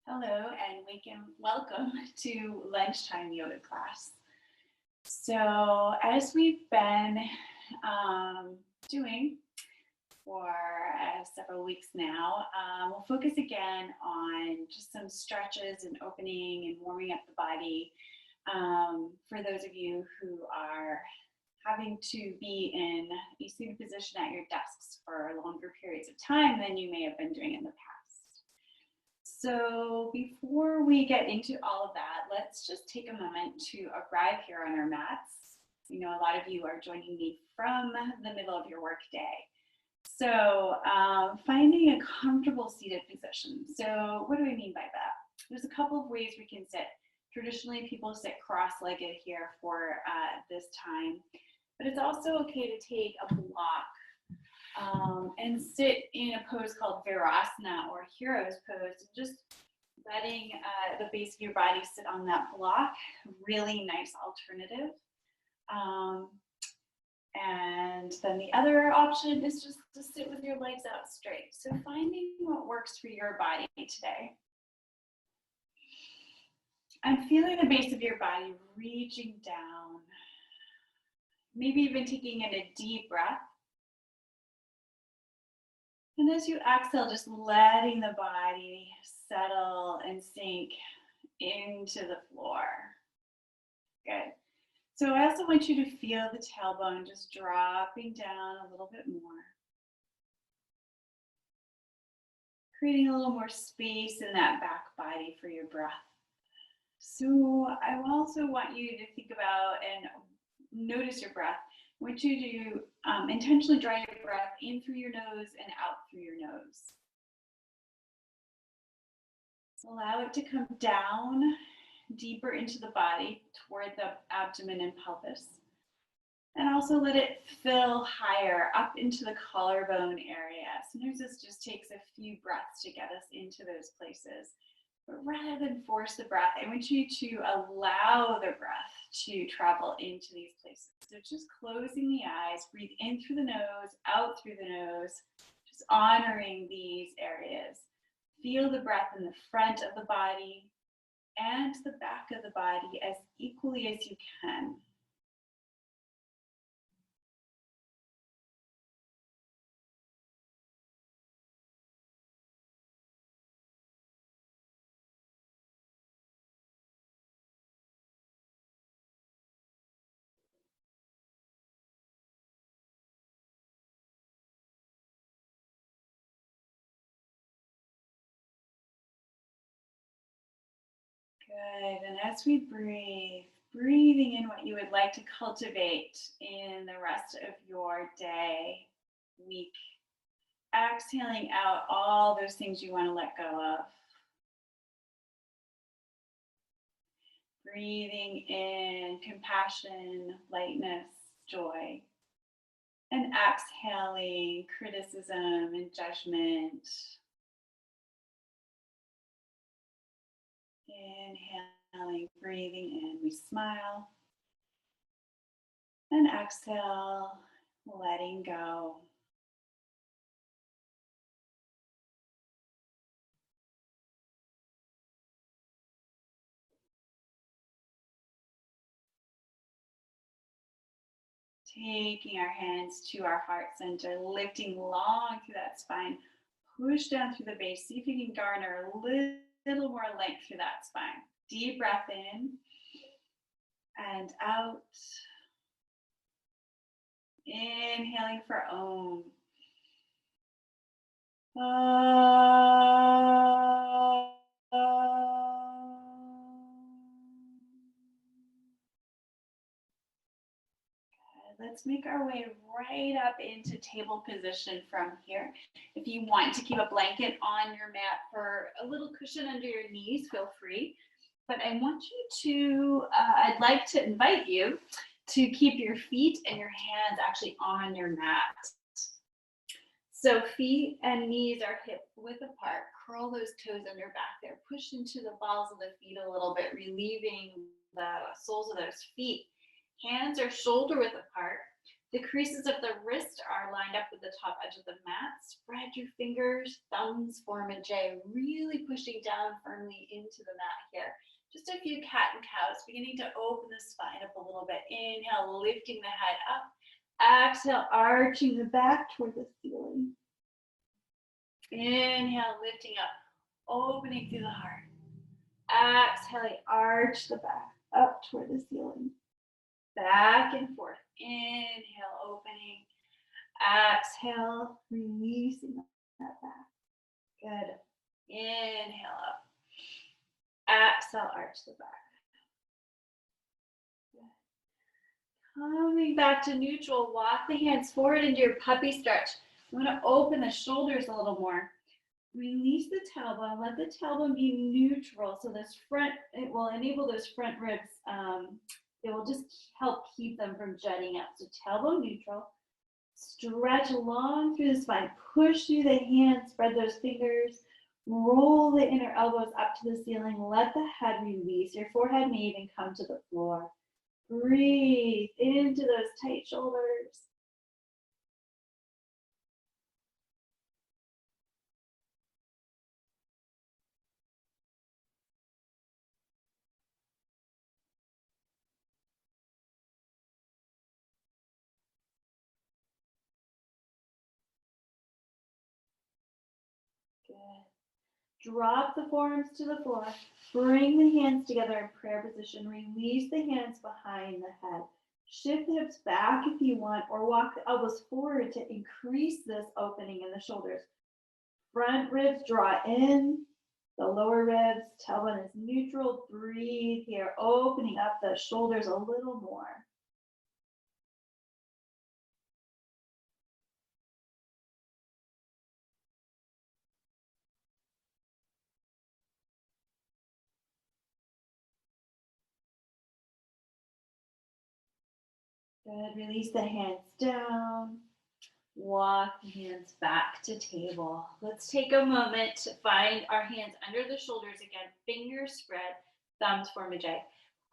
Hello and welcome to lunchtime yoga class. So as we've been doing for several weeks now, we'll focus again on just some stretches and opening and warming up the body for those of you who are having to be in a seated position at your desks for longer periods of time than you may have been doing in the past. So before we get into all of that, let's just take a moment to arrive here on our mats. You know, a lot of you are joining me from the middle of your workday. So finding a comfortable seated position. So what do I mean by that? There's a couple of ways we can sit. Traditionally, people sit cross-legged here for this time, but it's also okay to take a block and sit in a pose called Virasana or Hero's pose, just letting the base of your body sit on that block. Really nice alternative. And then the other option is just to sit with your legs out straight. So finding what works for your body today. I'm feeling the base of your body reaching down, maybe even taking in a deep breath. And as you exhale, just letting the body settle and sink into the floor. Good. So I also want you to feel the tailbone just dropping down a little bit more. Creating a little more space in that back body for your breath. So I also want you to think about and notice your breath. I want you to intentionally draw your breath in through your nose and out through your nose. Allow it to come down deeper into the body toward the abdomen and pelvis. And also let it fill higher up into the collarbone area. Sometimes this just takes a few breaths to get us into those places. But rather than force the breath, I want you to allow the breath to travel into these places. So just closing the eyes, breathe in through the nose, out through the nose, just honoring these areas. Feel the breath in the front of the body and the back of the body as equally as you can. Good, and as we breathe, breathing in what you would like to cultivate in the rest of your day, week. Exhaling out all those things you want to let go of. Breathing in compassion, lightness, joy. And exhaling criticism and judgment. Inhaling, breathing in, we smile. And exhale, letting go. Taking our hands to our heart center, lifting long through that spine. Push down through the base. See if you can garner a little more length through that spine. Deep breath in and out. Inhaling for Om. Let's make our way right up into table position from here. If you want to keep a blanket on your mat for a little cushion under your knees, feel free. But I want you to, I'd like to invite you to keep your feet and your hands actually on your mat. So feet and knees are hip width apart. Curl those toes under back there. Push into the balls of the feet a little bit, relieving the soles of those feet. Hands are shoulder width apart. The creases of the wrist are lined up with the top edge of the mat. Spread your fingers, thumbs form a J, really pushing down firmly into the mat here. Just a few cat and cows, beginning to open the spine up a little bit. Inhale, lifting the head up. Exhale, arching the back toward the ceiling. Inhale, lifting up, opening through the heart. Exhale, arch the back up toward the ceiling. Back and forth. Inhale, opening. Exhale, releasing that back. Good. Inhale up. Exhale, arch the back. Good. Coming back to neutral, walk the hands forward into your puppy stretch. You want to open the shoulders a little more. Release the tailbone. Let the tailbone be neutral. So this front, it will enable those front ribs. It will just help keep them from jutting out. So tailbone neutral. Stretch long through the spine. Push through the hands. Spread those fingers. Roll the inner elbows up to the ceiling. Let the head release. Your forehead may even come to the floor. Breathe into those tight shoulders. Good. Drop the forearms to the floor. Bring the hands together in prayer position. Release the hands behind the head. Shift the hips back if you want, or walk the elbows forward to increase this opening in the shoulders. Front ribs draw in. The lower ribs, tailbone is neutral. Breathe here, opening up the shoulders a little more. Good. Release the hands down. Walk the hands back to table. Let's take a moment to find our hands under the shoulders again. Fingers spread, thumbs form a J.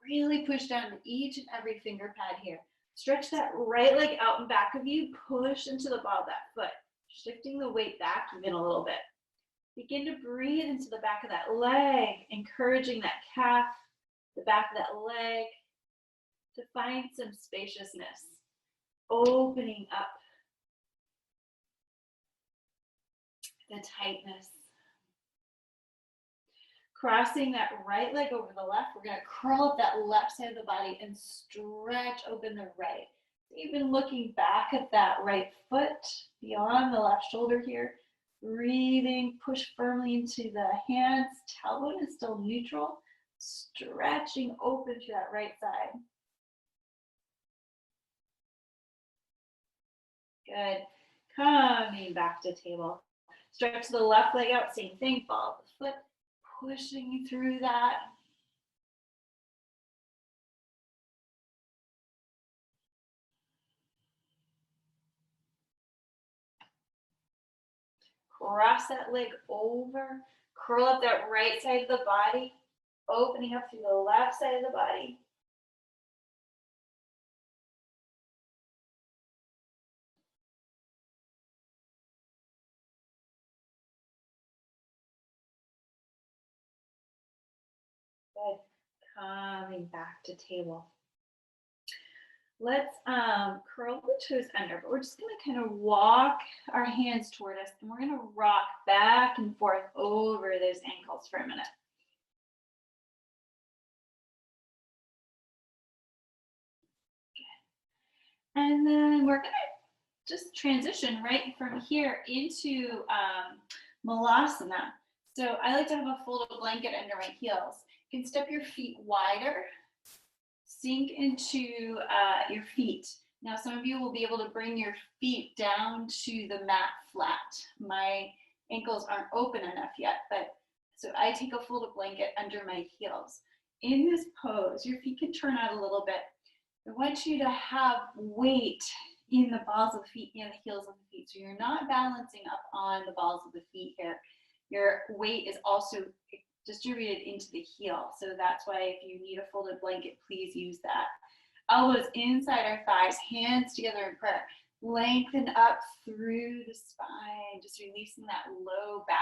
Really push down to each and every finger pad here. Stretch that right leg out and back of you. Push into the ball of that foot. Shifting the weight back even a little bit. Begin to breathe into the back of that leg, encouraging that calf, the back of that leg, to find some spaciousness. Opening up the tightness. Crossing that right leg over the left, we're going to curl up that left side of the body and stretch open the right. Even looking back at that right foot, beyond the left shoulder here. Breathing, push firmly into the hands. Tailbone is still neutral. Stretching open to that right side. Good. Coming back to table. Stretch the left leg out, same thing, ball of the foot, pushing through that. Cross that leg over, curl up that right side of the body, opening up through the left side of the body. Good. Coming back to table. Let's curl the toes under, but we're just going to kind of walk our hands toward us, and we're going to rock back and forth over those ankles for a minute. Good. And then we're going to just transition right from here into Malasana. So I like to have a folded blanket under my heels. You can step your feet wider, sink into your feet. Now some of you will be able to bring your feet down to the mat flat. My ankles aren't open enough yet, but so I take a folded blanket under my heels. In this pose, your feet can turn out a little bit. I want you to have weight in the balls of the feet and the heels of the feet. So you're not balancing up on the balls of the feet here. Your weight is also distributed into the heel. So that's why if you need a folded blanket, please use that. Elbows inside our thighs, hands together in prayer. Lengthen up through the spine, just releasing that low back.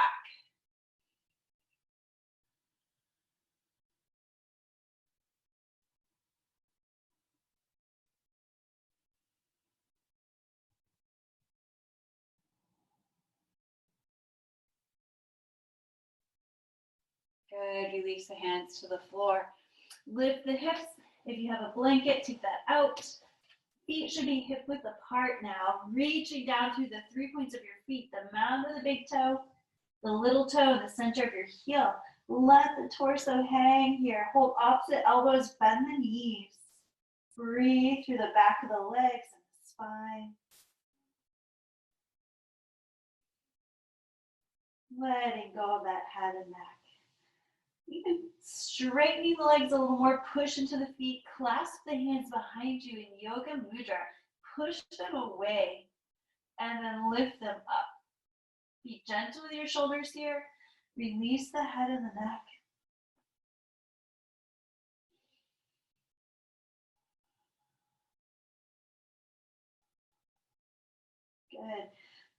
Good, release the hands to the floor. Lift the hips. If you have a blanket, take that out. Feet should be hip width apart now, reaching down through the 3 points of your feet, the mound of the big toe, the little toe in the center of your heel. Let the torso hang here. Hold opposite elbows, bend the knees. Breathe through the back of the legs and the spine. Letting go of that head and neck. Even straightening the legs a little more, push into the feet, clasp the hands behind you in Yoga Mudra, push them away, and then lift them up. Be gentle with your shoulders here, release the head and the neck. Good.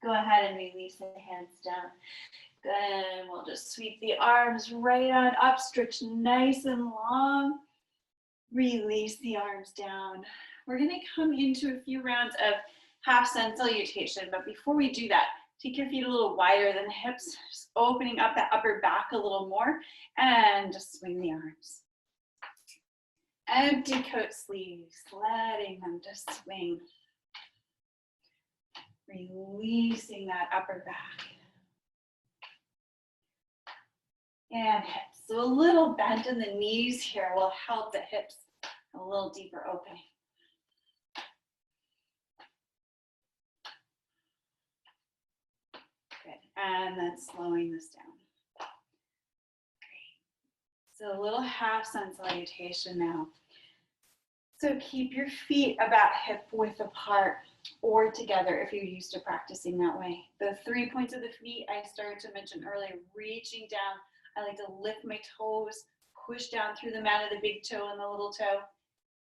Go ahead and release the hands down. Good, and we'll just sweep the arms right on up, stretch nice and long. Release the arms down. We're going to come into a few rounds of half sun salutation, but before we do that, take your feet a little wider than the hips, just opening up that upper back a little more, and just swing the arms. Empty coat sleeves, letting them just swing. Releasing that upper back. And hips. So a little bend in the knees here will help the hips a little deeper opening. Good. And then slowing this down. Great. So a little half sun salutation now. So keep your feet about hip width apart or together if you're used to practicing that way. The 3 points of the feet I started to mention earlier, reaching down. I like to lift my toes, push down through the mat of the big toe and the little toe,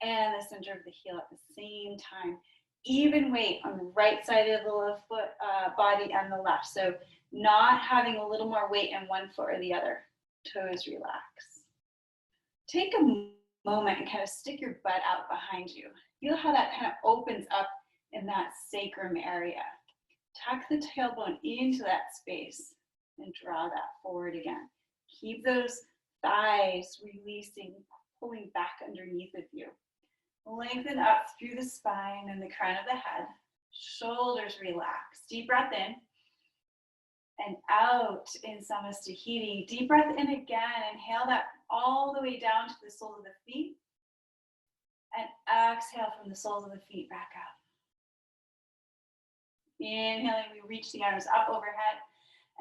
and the center of the heel at the same time. Even weight on the right side of the left foot, body and the left. So not having a little more weight in one foot or the other. Toes relax. Take a moment and kind of stick your butt out behind you. Feel how that kind of opens up in that sacrum area. Tuck the tailbone into that space and draw that forward again. Keep those thighs releasing, pulling back underneath of you. Lengthen up through the spine and the crown of the head. Shoulders relax. Deep breath in and out in Samastahiti. Deep breath in again. Inhale that all the way down to the soles of the feet. And exhale from the soles of the feet back up. Inhaling, we reach the arms up overhead.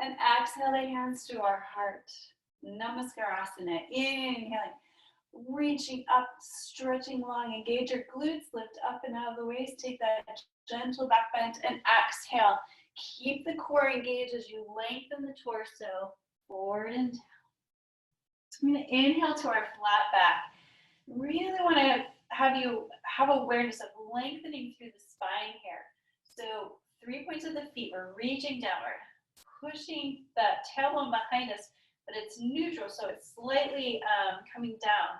And exhale the hands to our heart. Namaskarasana. Inhaling, reaching up, stretching long. Engage your glutes, lift up and out of the waist. Take that gentle back bend and exhale. Keep the core engaged as you lengthen the torso forward and down. So I'm going to inhale to our flat back. Really want to have you have awareness of lengthening through the spine here. So 3 points of the feet, we're reaching downward, pushing the tailbone behind us, but it's neutral, so it's slightly coming down,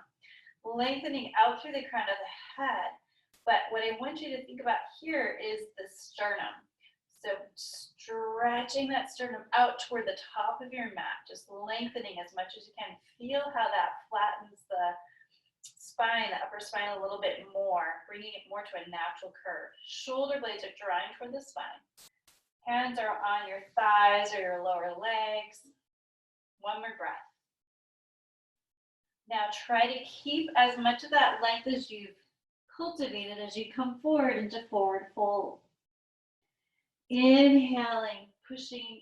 lengthening out through the crown of the head. But what I want you to think about here is the sternum. So stretching that sternum out toward the top of your mat, just lengthening as much as you can. Feel how that flattens the spine, the upper spine a little bit more, bringing it more to a natural curve. Shoulder blades are drawing toward the spine. Hands are on your thighs or your lower legs. One more breath. Now try to keep as much of that length as you've cultivated as you come forward into forward fold. Inhaling, pushing,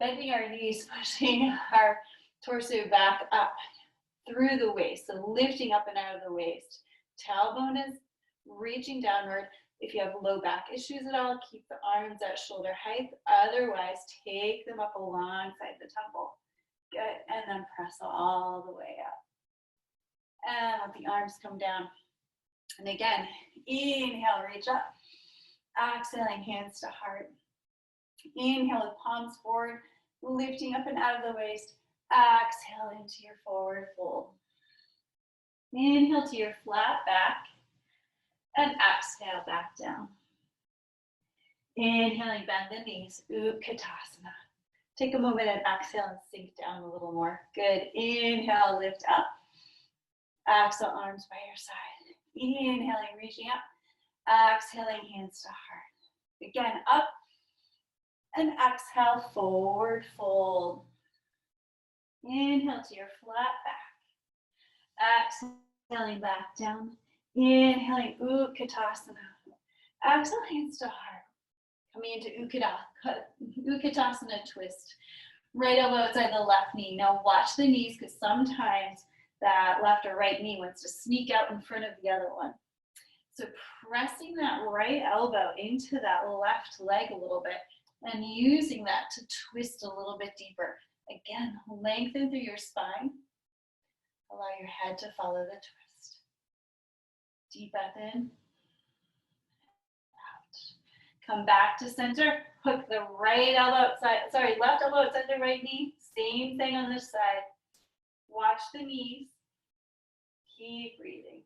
bending our knees, pushing our torso back up through the waist, so lifting up and out of the waist. Tailbone is reaching downward. If you have low back issues at all, keep the arms at shoulder height. Otherwise, take them up alongside the temple. Good, and then press all the way up. And let the arms come down. And again, inhale, reach up. Exhaling, hands to heart. Inhale with palms forward, lifting up and out of the waist. Exhale into your forward fold. Inhale to your flat back. And exhale back down. Inhaling, bend the knees, Utkatasana. Take a moment and exhale and sink down a little more. Good. Inhale, lift up. Exhale, arms by your side. Inhaling, reaching up. Exhaling, hands to heart. Again, up. And exhale, forward fold. Inhale to your flat back. Exhaling back down. Inhaling, Utkatasana. Exhale, hands to heart. Coming into Utkatasana twist. Right elbow outside the left knee. Now watch the knees because sometimes that left or right knee wants to sneak out in front of the other one. So pressing that right elbow into that left leg a little bit and using that to twist a little bit deeper. Again, lengthen through your spine. Allow your head to follow the twist. Deep breath in. Come back to center, hook the right elbow outside, left elbow outside the right knee. Same thing on this side. Watch the knees. Keep breathing.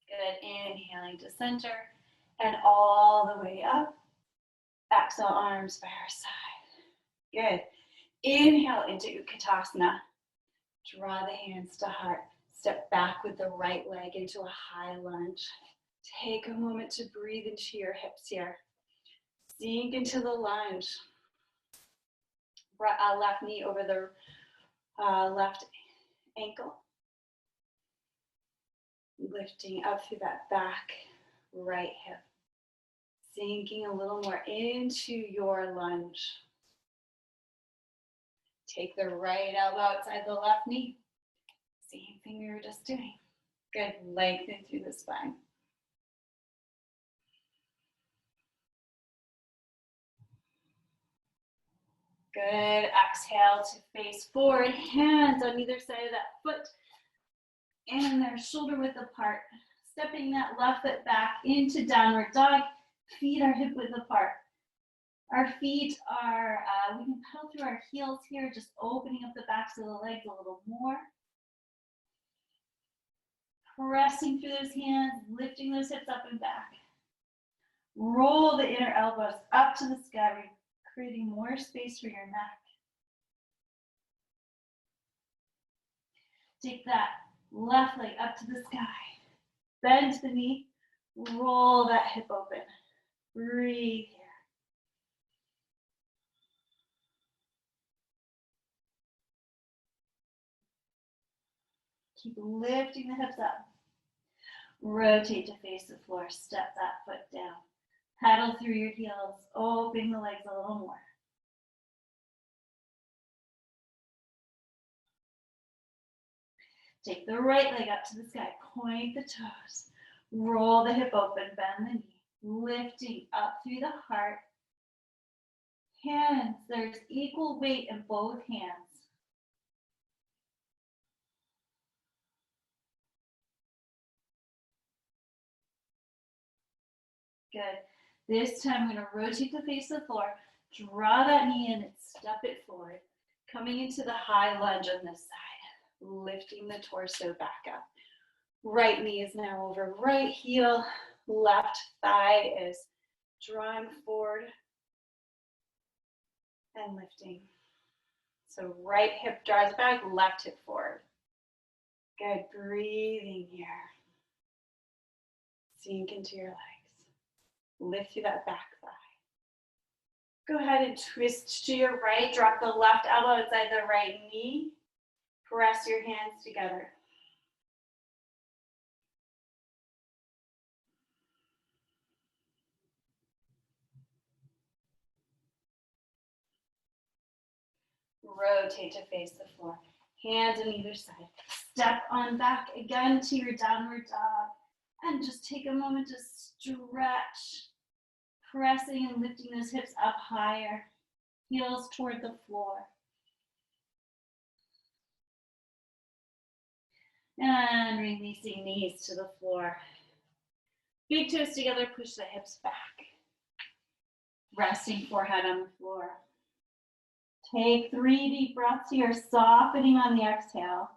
Good, inhaling to center and all the way up. Exhale, arms by our side. Good. Inhale into Utkatasana. Draw the hands to heart. Step back with the right leg into a high lunge. Take a moment to breathe into your hips here. Sink into the lunge. Left knee over the left ankle. Lifting up through that back right hip. Sinking a little more into your lunge. Take the right elbow outside the left knee. Same thing we were just doing. Good, lengthen through the spine. Good, exhale to face forward, hands on either side of that foot. And they're shoulder width apart. Stepping that left foot back into downward dog. Feet are hip width apart. Our feet are, we can pedal through our heels here, just opening up the backs of the legs a little more. Pressing through those hands, lifting those hips up and back. Roll the inner elbows up to the sky, creating more space for your neck. Take that left leg up to the sky. Bend the knee, roll that hip open. Breathe here. Keep lifting the hips up. Rotate to face the floor, step that foot down. Paddle through your heels, open the legs a little more. Take the right leg up to the sky, point the toes. Roll the hip open, bend the knee. Lifting up through the heart. Hands, there's equal weight in both hands. Good. This time I'm going to rotate to face the floor. Draw that knee in and step it forward. Coming into the high lunge on this side. Lifting the torso back up. Right knee is now over right heel. Left thigh is drawing forward and lifting. So right hip draws back, left hip forward. Good, breathing here. Sink into your legs. Lift through that back thigh. Go ahead and twist to your right. Drop the left elbow outside the right knee. Press your hands together. Rotate to face the floor. Hands on either side. Step on back again to your downward dog. And just take a moment to stretch. Pressing and lifting those hips up higher. Heels toward the floor. And releasing knees to the floor. Big toes together, push the hips back. Resting forehead on the floor. Take 3 deep breaths here, softening on the exhale.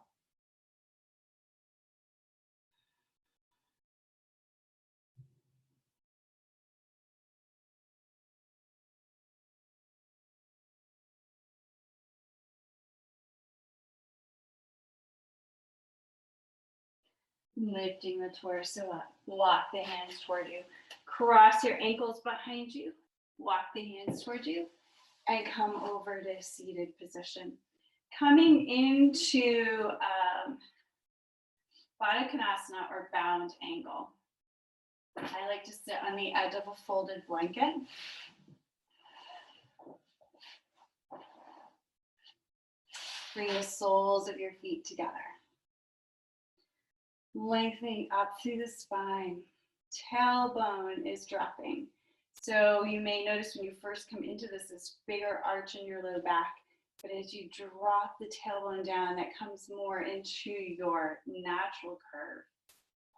Lifting the torso up. Walk the hands toward you. Cross your ankles behind you. Walk the hands toward you. And come over to seated position. Coming into Baddha Konasana or bound angle. I like to sit on the edge of a folded blanket. Bring the soles of your feet together. Lengthening up through the spine. Tailbone is dropping. So you may notice when you first come into this bigger arch in your low back. But as you drop the tailbone down, that comes more into your natural curve.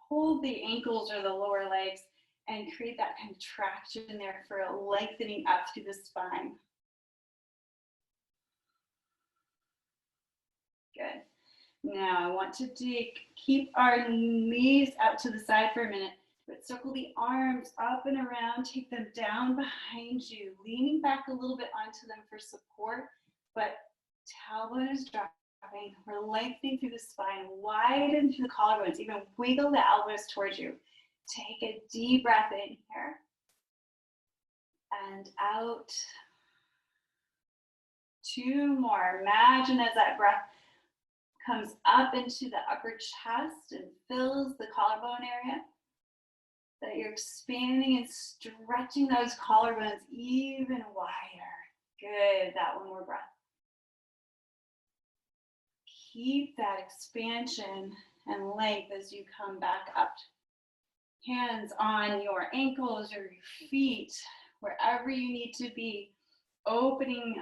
Hold the ankles or the lower legs and create that contraction there for a lengthening up through the spine. Good. Now I want to keep our knees out to the side for a minute, but circle the arms up and around, take them down behind you, leaning back a little bit onto them for support, but tailbone is dropping. We're lengthening through the spine, widen through the collarbones, even wiggle the elbows towards you. Take a deep breath in here and out. 2 more. Imagine as that breath comes up into the upper chest and fills the collarbone area, that you're expanding and stretching those collarbones even wider. Good. That one more breath. Keep that expansion and length as you come back up. Hands on your ankles or your feet, wherever you need to be, opening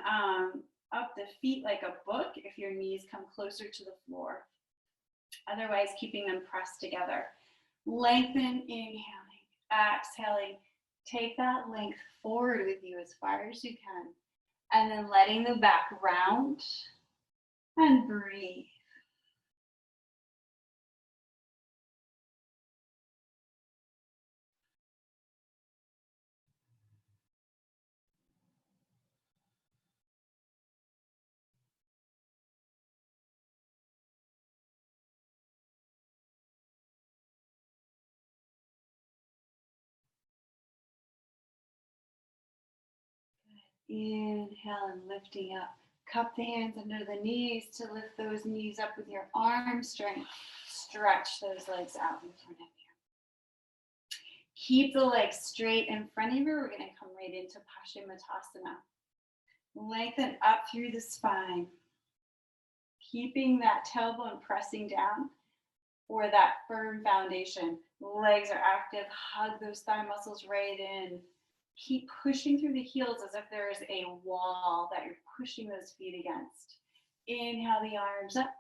up the feet like a book if your knees come closer to the floor. Otherwise, keeping them pressed together. Lengthen, inhaling, exhaling. Take that length forward with you as far as you can. And then letting the back round and breathe. Inhale and lifting up. Cup the hands under the knees to lift those knees up with your arm strength. Stretch those legs out in front of you. Keep the legs straight in front of you. We're going to come right into Paschimottanasana. Lengthen up through the spine. Keeping that tailbone pressing down for that firm foundation. Legs are active. Hug those thigh muscles right in. Keep pushing through the heels as if there is a wall that you're pushing those feet against. Inhale the arms up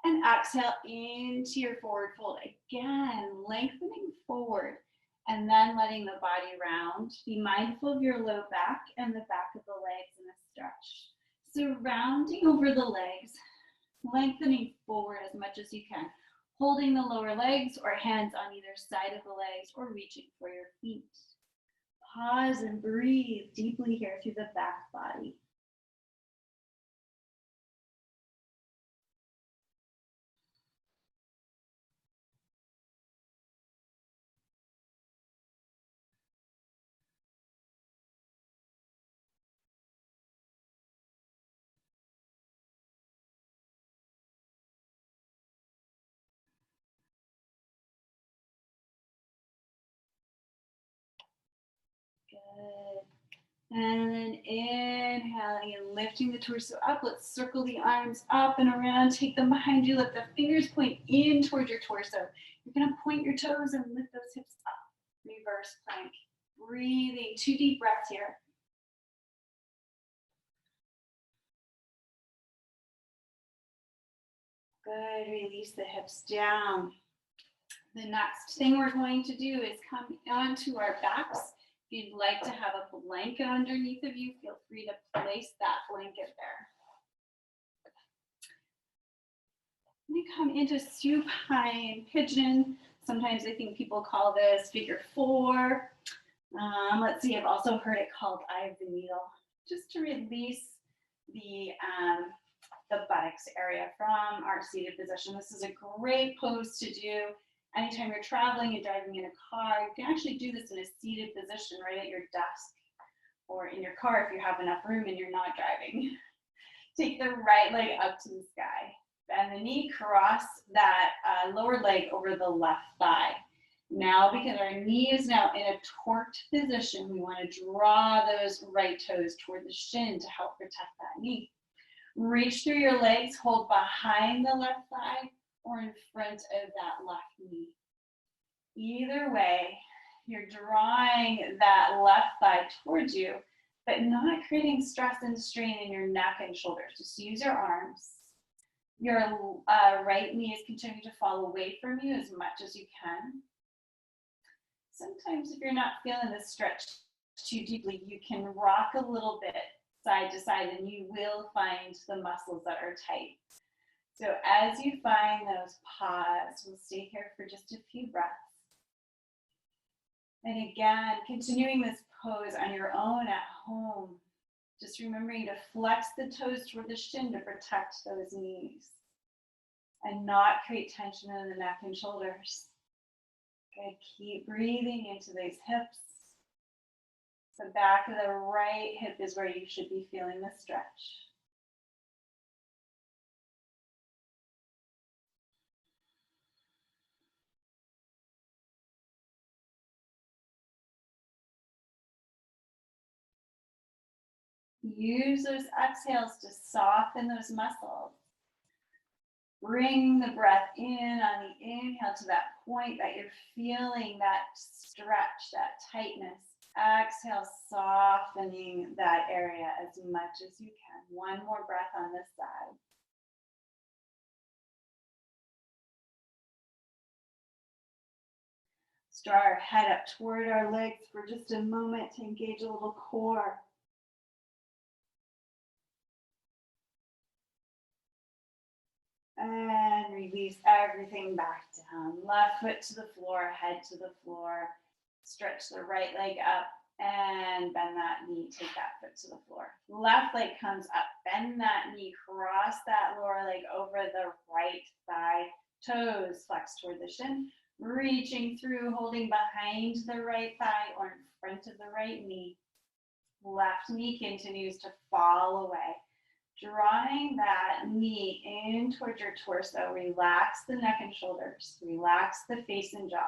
and exhale into your forward fold. Again, lengthening forward and then letting the body round. Be mindful of your low back and the back of the legs in a stretch. So rounding over the legs, lengthening forward as much as you can. Holding the lower legs or hands on either side of the legs or reaching for your feet. Pause and breathe deeply here through the back body. Good. And then inhaling and lifting the torso up. Let's circle the arms up and around. Take them behind you. Let the fingers point in towards your torso. You're going to point your toes and lift those hips up. Reverse plank. Breathing. 2 deep breaths here. Good, release the hips down. The next thing we're going to do is come onto our backs. If you'd like to have a blanket underneath of you, feel free to place that blanket there. We come into supine pigeon. Sometimes I think people call this figure 4. Let's see, I've also heard it called eye of the needle. Just to release the buttocks area from our seated position. This is a great pose to do anytime you're traveling and driving in a car. You can actually do this in a seated position right at your desk or in your car if you have enough room and you're not driving. Take the right leg up to the sky. Bend the knee, cross that lower leg over the left thigh. Now, because our knee is now in a torqued position, we want to draw those right toes toward the shin to help protect that knee. Reach through your legs, hold behind the left thigh or in front of that left knee. Either way, you're drawing that left thigh towards you, but not creating stress and strain in your neck and shoulders. Just use your arms. Your right knee is continuing to fall away from you as much as you can. Sometimes if you're not feeling this stretch too deeply, you can rock a little bit side to side and you will find the muscles that are tight. So as you find those, pause. We'll stay here for just a few breaths. And again, continuing this pose on your own at home. Just remembering to flex the toes toward the shin to protect those knees and not create tension in the neck and shoulders. Good, keep breathing into those hips. The back of the right hip is where you should be feeling the stretch. Use those exhales to soften those muscles. Bring the breath in on the inhale to that point that you're feeling that stretch, that tightness. Exhale, softening that area as much as you can. One more breath on this side. Let's draw our head up toward our legs for just a moment to engage a little core. And release everything back down. Left foot to the floor, head to the floor. Stretch the right leg up and bend that knee. Take that foot to the floor. Left leg comes up. Bend that knee. Cross that lower leg over the right thigh. Toes flex toward the shin. Reaching through, holding behind the right thigh or in front of the right knee. Left knee continues to fall away. Drawing that knee in towards your torso. Relax the neck and shoulders. Relax the face and jaw.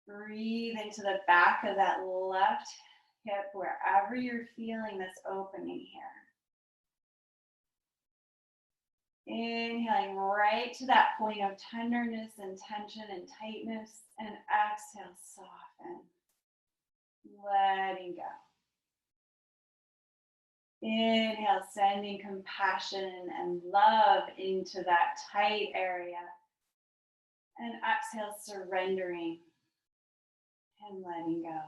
Breathe into the back of that left hip wherever you're feeling this opening here. Inhaling right to that point of tenderness and tension and tightness. And exhale, soften. Letting go. Inhale, sending compassion and love into that tight area. And exhale, surrendering and letting go.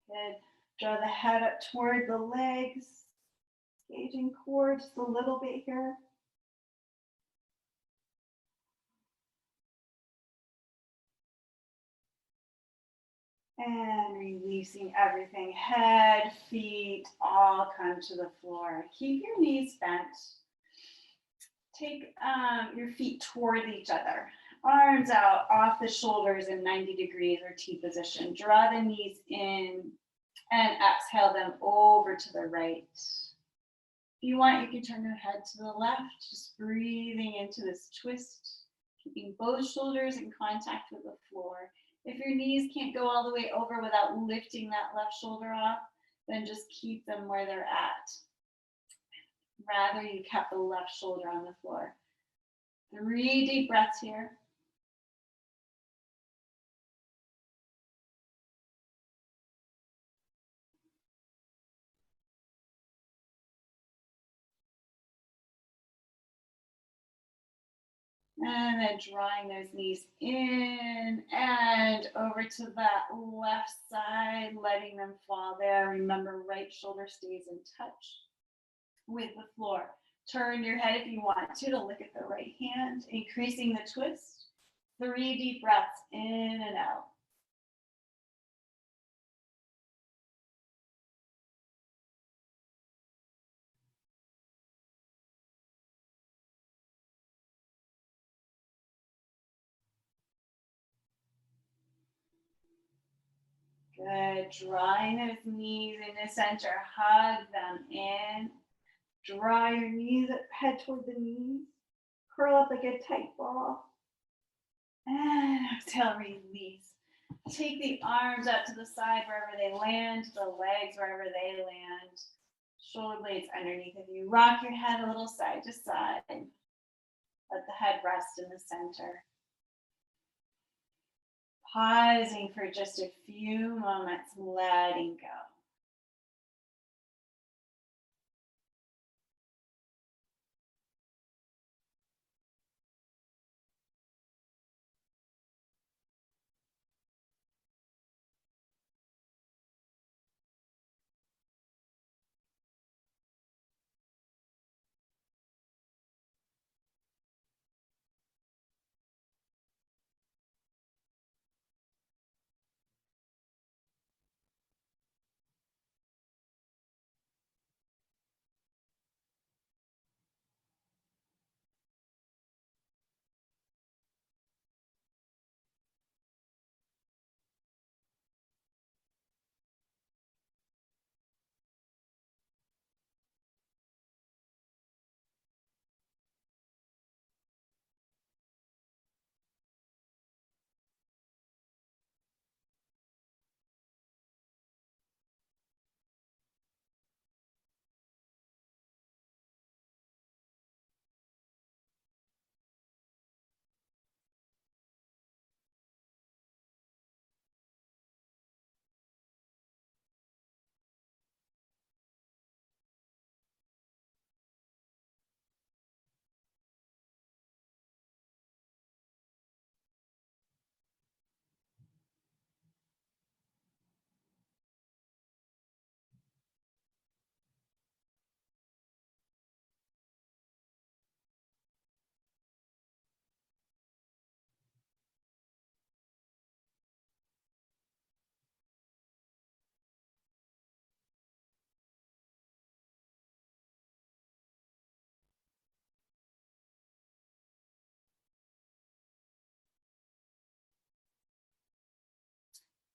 Good. Draw the head up toward the legs. Engaging core just a little bit here. And releasing everything. Head, feet, all come to the floor. Keep your knees bent. Take your feet toward each other. Arms out off the shoulders in 90 degrees or T position. Draw the knees in and exhale them over to the right. If you want, you can turn your head to the left, just breathing into this twist, keeping both shoulders in contact with the floor. If your knees can't go all the way over without lifting that left shoulder off, then just keep them where they're at. Rather, you kept the left shoulder on the floor. 3 deep breaths here. And then drawing those knees in and over to that left side, letting them fall there. Remember, right shoulder stays in touch with the floor. Turn your head if you want to look at the right hand, increasing the twist. 3 deep breaths in and out. Good. Drawing those knees into center. Hug them in. Draw your knees, head toward the knees. Curl up like a tight ball. And exhale, release. Take the arms up to the side wherever they land, the legs wherever they land. Shoulder blades underneath of you. Rock your head a little side to side. Let the head rest in the center. Pausing for just a few moments, letting go.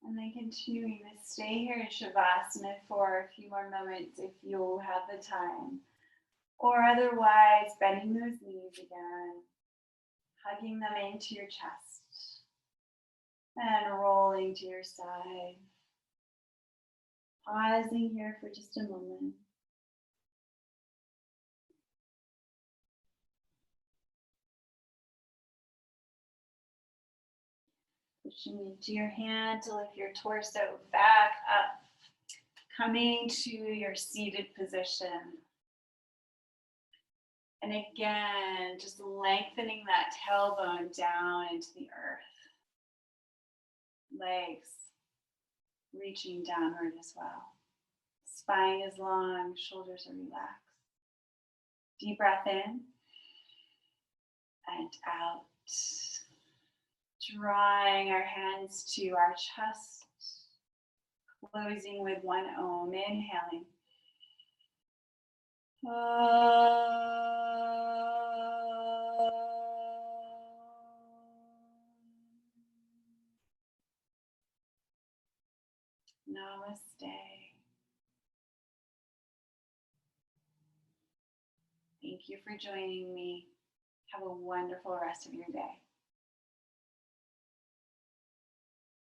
And then continuing to stay here in Shavasana for a few more moments if you have the time. Or otherwise, bending those knees again, hugging them into your chest, and rolling to your side. Pausing here for just a moment. Pushing into your hand to lift your torso back up. Coming to your seated position. And again, just lengthening that tailbone down into the earth. Legs reaching downward as well. Spine is long, shoulders are relaxed. Deep breath in and out. Drawing our hands to our chest. Closing with one Om. Inhaling. Namaste. Thank you for joining me. Have a wonderful rest of your day.